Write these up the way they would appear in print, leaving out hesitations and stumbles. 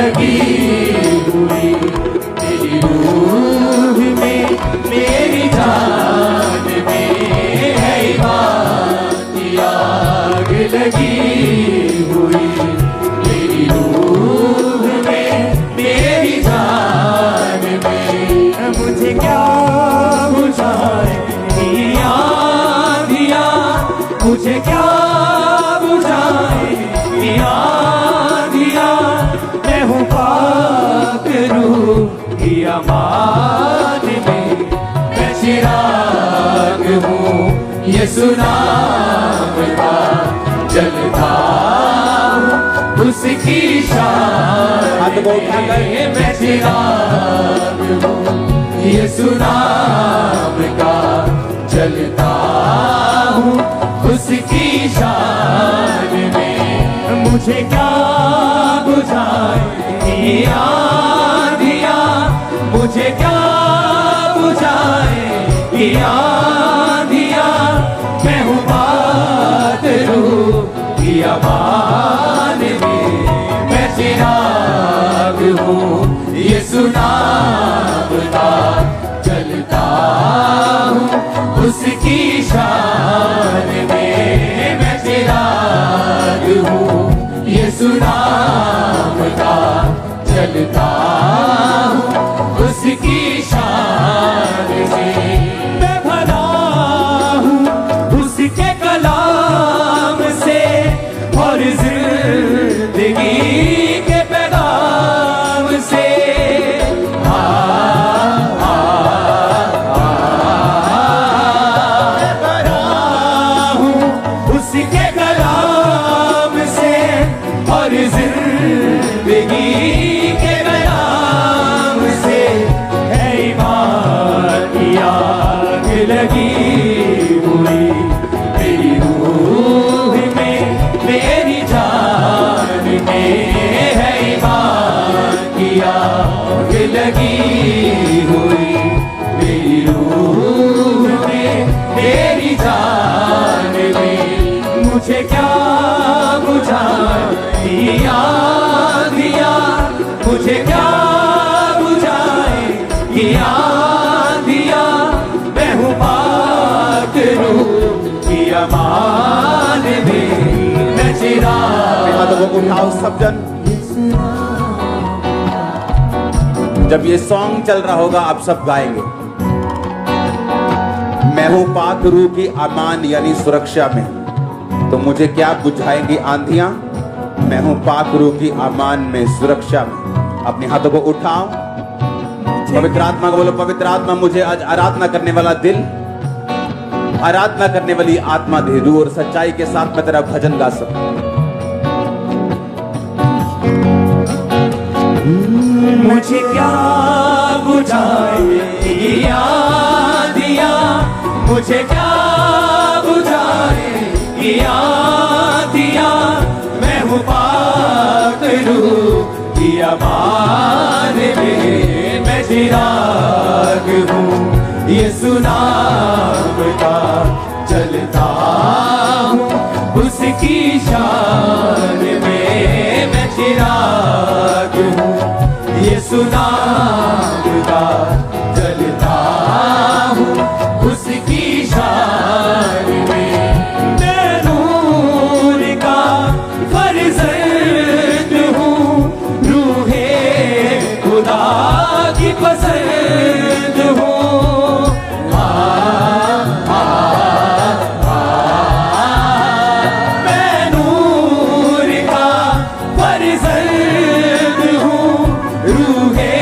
लगी हुई, मेरी रूह में मेरी जान में है ईमान की आग लगी हुई, मेरी रूह में मेरी जान में। मुझे क्या बुझाए आंधियाँ, मुझे क्या बुझाए आंधियाँ, मैं हूँ पाक रूह की अमान में, मैं चिराग हूँ यीशु नाम का, जलता हूँ उसकी शान में, मैं चिराग हूँ यीशु नाम का, जलता हूँ उसकी शान में। मुझे क्या बुझाए आंधियाँ, मुझे क्या बुझाए आंधियाँ, मैं हूँ पाक रूह की अमान में, मैं चिराग हूँ यीशु नाम का, जलता हूँ उसकी शान में, मैं चिराग हूँ यीशु नाम का, जलता हूँ उसकी शान में। मैं भरा हूँ उसके कलाम से और जिंदगी के पैगाम से, उसके कलाम से और जिंदगी के कलाम से, है ईमान की आग लगी हुई, मेरी रूह में मेरी जान में, है ईमान की आग लगी हुई, मेरी रूह में मेरी जान में। मुझे क्या बुझाए आंधियाँ, मुझे क्या बुझाए आंधियाँ, मैं हूँ पाक रूह की अमान में, मैं चिराग। हाथों को उठाओ सब जन। जब ये सॉन्ग चल रहा होगा आप सब गाएंगे, मैं हूं पाक रूह की अमान यानी सुरक्षा में, तो मुझे क्या बुझाएंगी आंधियां, मैं हूं पाक रूह की अमान में सुरक्षा में। अपने हाथों को उठाओ, पवित्र आत्मा को बोलो, पवित्र आत्मा मुझे आज आराधना करने वाला दिल, आराधना करने वाली आत्मा दे, रूह और सच्चाई के साथ मैं तेरा भजन गा सकूं। मुझे क्या बुझाए आंधियाँ, मुझे क्या बुझाए आंधियाँ, मैं हूँ पाक रूह की अमान में, मैं चिराग हूँ यीशु नाम का, जलता हूँ उसकी शान में, मैं चिराग हूँ यीशु नाम का, जलता हूँ उसकी शान में। मैं नूर का फर्जंद हूँ, रूहे खुदा की पसंद हूँ, मैं नूर का फर्जंद हूँ, रूहे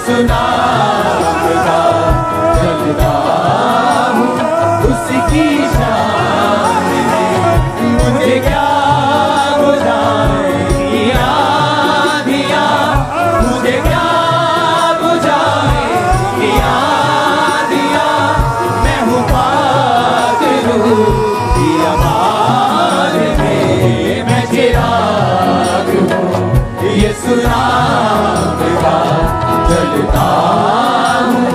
यीशु नाम का चलता हूँ उसकी शान में, मुझे क्या बुझाएगी आंधियाँ, मुझे क्या बुझाएगी आंधियाँ, मैं हूँ पाक रूह की आवाज़ में, मैं चिराग हूँ यीशु नाम का चलता हूँ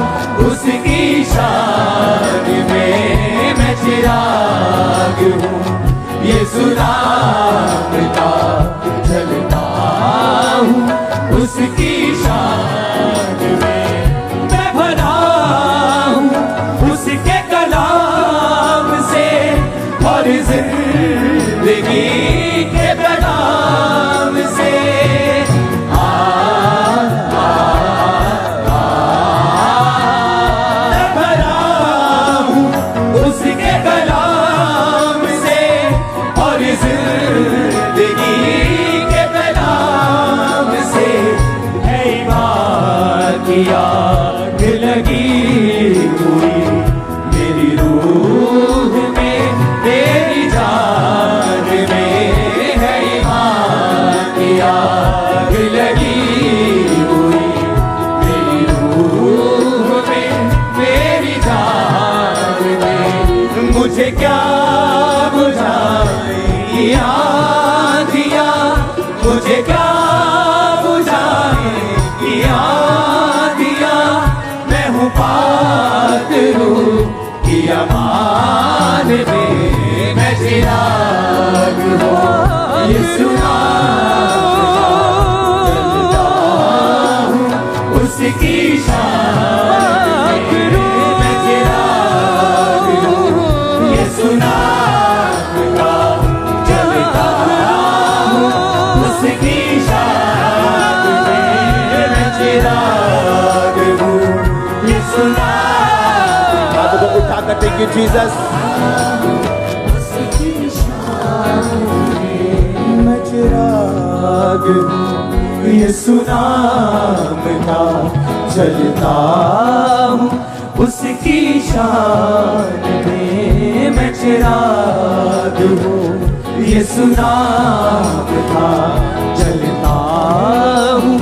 उसकी शान में, मैं चिराग हूँ यीशु नाम का चलता हूँ उसकी शान में, मैं भरा हूँ उसके कलाम से और जिंदगी के पैगाम से। मैं भरा हूँ उसके कलाम से और जिंदगी के पैगाम से, है ईमान की आग लगी हुई मेरी रूह में, मेरी जान में, है ईमान की आग लगी हुई मेरी रूह में, मेरी जान में, मुझे क्या बुझाएगी आंधियाँ, मुझे क्या बुझाएगी आंधियाँ, मैं हूँ पाक रूह की अमान में, मैं चिराग हूँ यीशु उसकी शान में, मैं चिराग हूँ यीशु नाम का चलता हूँ उसकी शान में, मैं चिराग हूँ यीशु नाम हाथों को उठाकर टेक यू जीसस। उसकी शान में, मैं चिराग हूँ यीशु नाम का चलता हूँ उसकी शान में, मैं चिराग हूँ यीशु नाम का चलता हूँ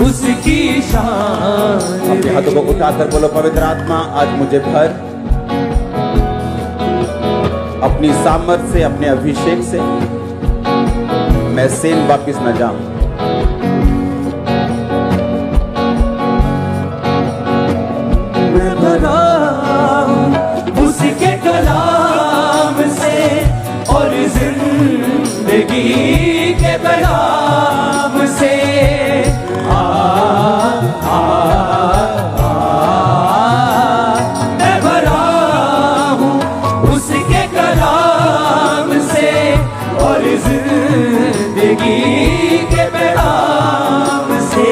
उसकी शान अपने हाथों को उठाकर बोलो पवित्र आत्मा आज मुझे भर, अपनी सामर्थ से, अपने अभिषेक से मैं सेम वापिस न जाऊं। मैं भरा हूँ उसके कलाम से और जिंदगी के पैगाम से। मैं भरा हूँ उसके कलाम से और जिंदगी के पैगाम से,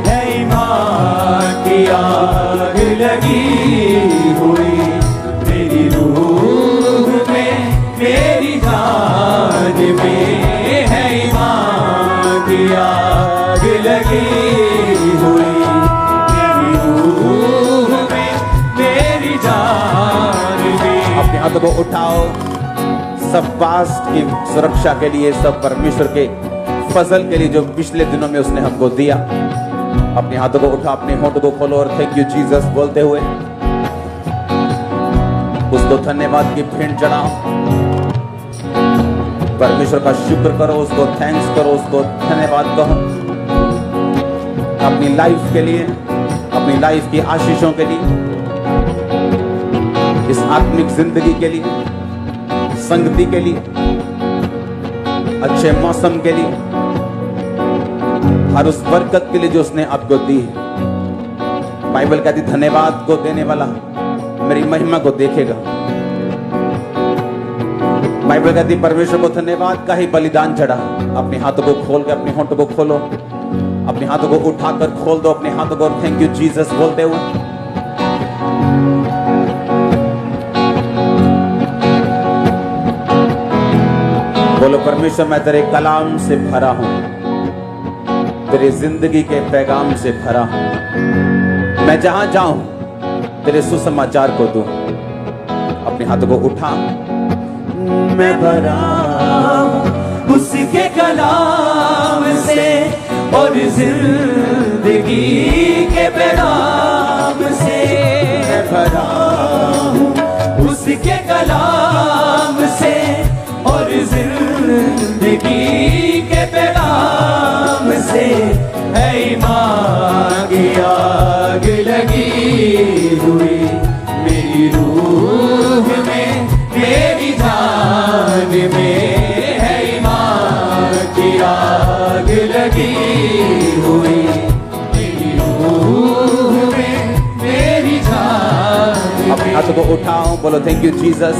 है ईमान की आग लगी हुई मेरी रूह में, मेरी जान में, है ईमान की आग लगी हुई मेरी रूह में, मेरी जान में। अपने हाथों को उठाओ सब पास्ट की सुरक्षा के लिए, सब परमेश्वर के फजल के लिए जो पिछले दिनों में उसने हमको दिया। अपने हाथों को उठा, अपने होठों को खोलो और थैंक यू जीसस बोलते हुए उसको धन्यवाद की भेंट चढ़ाओ। परमेश्वर का शुक्र करो, उसको थैंक्स करो, उसको धन्यवाद कहो अपनी लाइफ के लिए, अपनी लाइफ की आशीषों के लिए, इस आत्मिक जिंदगी के लिए, संगति के लिए, अच्छे मौसम के लिए, हर उस बरकत के लिए जो उसने आपको दी है। बाइबल कहती धन्यवाद को देने वाला मेरी महिमा को देखेगा। बाइबल कहती परमेश्वर को धन्यवाद का ही बलिदान चढ़ा। अपने हाथों को खोल के अपने होठों को खोलो, अपने हाथों को उठाकर खोल दो अपने हाथों को, थैंक यू जीसस बोलते हुए। बोलो परमेश्वर मैं तेरे कलाम से भरा हूं, तेरे जिंदगी के पैगाम से भरा हूं। मैं जहां जाऊं तेरे सुसमाचार को दूं। अपने हाथों को उठा। मैं भरा हूं उसके कलाम से और जिंदगी के पैगाम से। मैं भरा हूं उसके कलाम से और जिंदगी के पैगाम से। है ईमान की आग लगी हुई मेरी रूह में, मेरी जान में। है ईमान की आग लगी हुई मेरी रूह में, मेरी जान में। अपने हाथों को उठाओ, बोलो थैंक यू जीसस।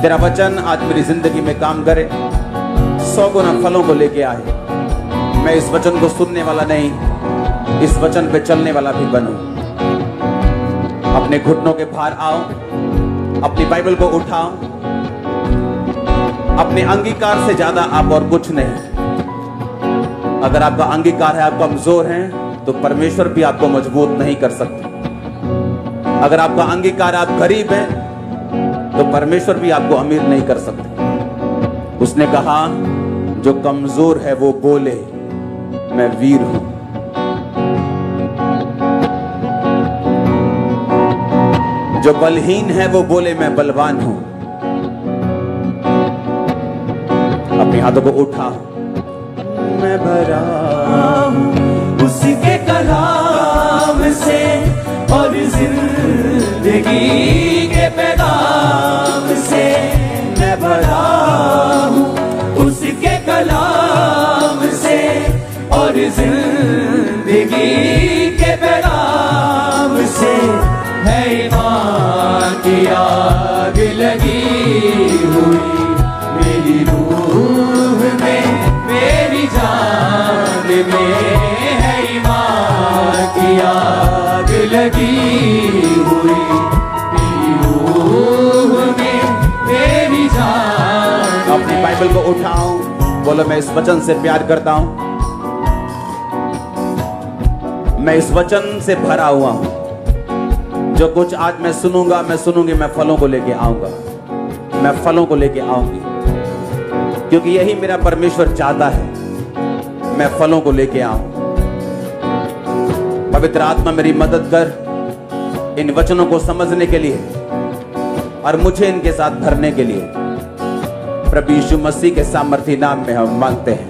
तेरा वचन आज मेरी जिंदगी में काम करे, 100 गुना फलों को लेके आए। मैं इस वचन को सुनने वाला नहीं, इस वचन पे चलने वाला भी बनूं। अपने घुटनों के भार आओ, अपनी बाइबल को उठाओ। अपने अंगीकार से ज्यादा आप और कुछ नहीं। अगर आपका अंगीकार है, आप कमजोर हैं, तो परमेश्वर भी आपको मजबूत नहीं कर सकते। अगर आपका अंगीकार आप गरीब हैं, तो परमेश्वर भी आपको अमीर नहीं कर सकते। उसने कहा जो कमजोर है वो बोले मैं वीर हूं। जो बलहीन है वो बोले मैं बलवान हूं। अपने हाथों को उठा। मैं भरा हूं उसके कलाम से और जिंदगी के पैगाम से। मैं भरा हूं उसके कलाम से और जिंदगी के पैगाम से। है ईमान की आग लगी हुई मेरी रूह में, मेरी जान में। है ईमान की आग लगी हुई मेरी रूह में, मेरी जान। अपनी बाइबल को उठाओ, बोलो मैं इस वचन से प्यार करता हूं। मैं इस वचन से भरा हुआ हूं। जो कुछ आज मैं सुनूंगा, मैं सुनूंगी, मैं फलों को लेके आऊंगा। मैं फलों को लेके आऊंगी, क्योंकि यही मेरा परमेश्वर चाहता है, मैं फलों को लेके आऊं। पवित्र आत्मा मेरी मदद कर इन वचनों को समझने के लिए और मुझे इनके साथ भरने के लिए। प्रभु यीशु मसीह के सामर्थी नाम में हम मांगते हैं।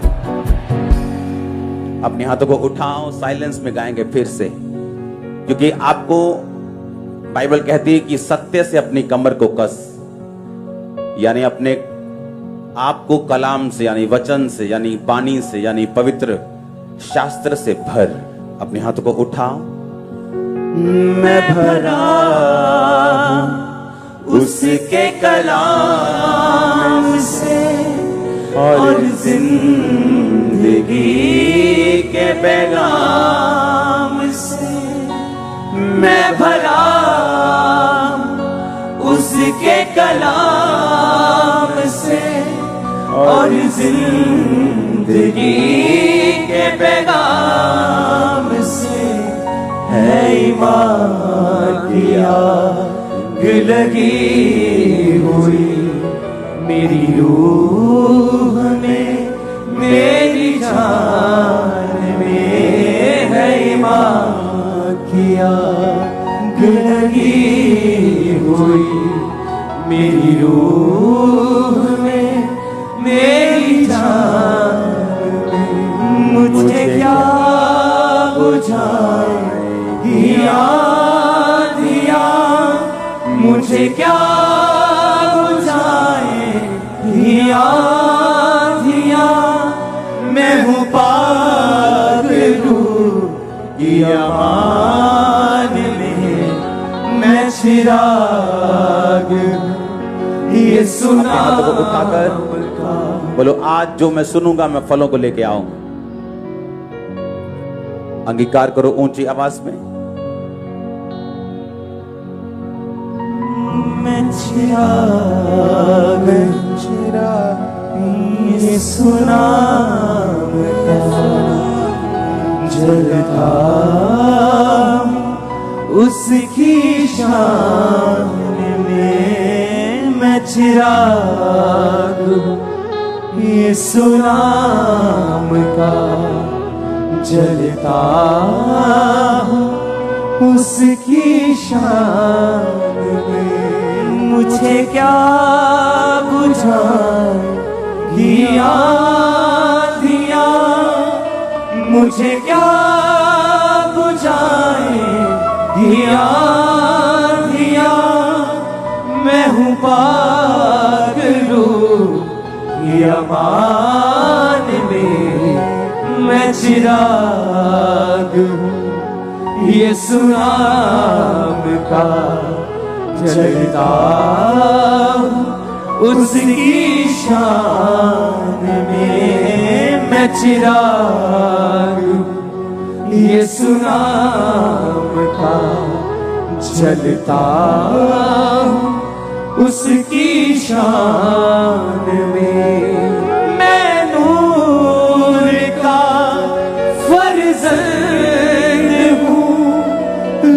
अपने हाथों को उठाओ, साइलेंस में गाएंगे फिर से, क्योंकि आपको बाइबल कहती है कि सत्य से अपनी कमर को कस, यानी अपने आप को कलाम से, यानी वचन से, यानी बानी से, यानी पवित्र शास्त्र से भर। अपने हाथों को उठाओ। मैं भरा उसके कलाम से और जिंदगी के पैगाम से। मैं भरा उसके कलाम से और जिंदगी के पैगाम से। है ईमान की आग लगी हुई मेरी रूह में, मेरी जान में। है ईमान की आग लगी हुई मेरी रूह में, मेरी जान में। मुझे क्या बुझाए आंधिया, मुझे क्या बुझाए आंधिया। मैं हूँ पागल की आमान में, मैं चिराग ये सुना। हाथों को उठाकर बोलो आज जो मैं सुनूंगा मैं फलों को लेके आऊंगा। अंगीकार करो ऊंची आवाज में। मैं चिराग ये सुना जलता उसकी शान में मैं चिराग हूँ, यीशु नाम का जलता हूँ उसकी शान में। मुझे क्या बुझाएगी आँधियाँ, मुझे क्या बुझाएगी आँधियाँ, मैं हूँ पागलू की अमान में मैं चिराग हूँ, यीशु नाम का जलता हूँ उसकी शान में मैं चिराग हूँ, यीशु नाम का जलता हूँ उसकी शान में। मैं नूर का फर्जंद हूँ,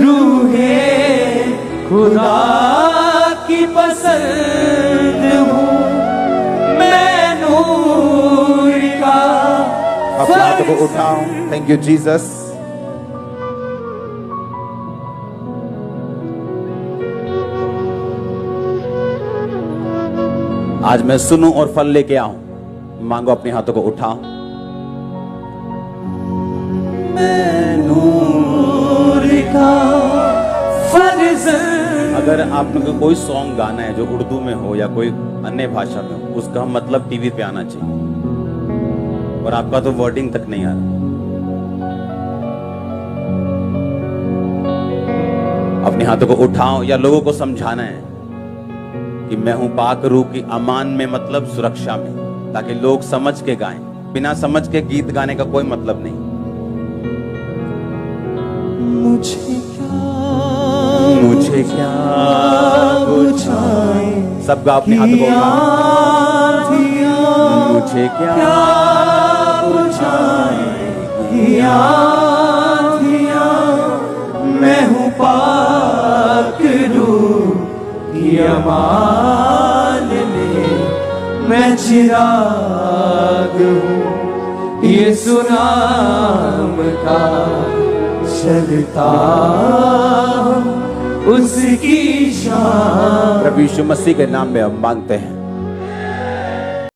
रूहे खुदा की पसंद हूँ, मैं नूर का। अपने हाथों को उठाओ। Thank you Jesus. आज मैं सुनूं और फल लेके आऊं। मांगो, अपने हाथों को उठाओ। मैं नूर का फर्जंद। अगर आप लोगों को कोई सॉन्ग गाना है जो उर्दू में हो या कोई अन्य भाषा में हो, उसका मतलब टीवी पे आना चाहिए, और आपका तो वर्डिंग तक नहीं आ रहा। अपने हाथों को उठाओ, या लोगों को समझाना है कि मैं हूं पाक रूह की अमान में, मतलब सुरक्षा में, ताकि लोग समझ के गाएं। बिना समझ के गीत गाने का कोई मतलब नहीं। मुझे क्या बुझाए सब गा, अपने हाथों को उठाओ। मुझे क्या बुझाए आँधियाँ, मैं हूँ पाक रूह की अमान में मैं चिराग हूँ, यीशु नाम का जलता हूँ उसकी शान। प्रभु यीशु मसीह के नाम में हम मांगते हैं।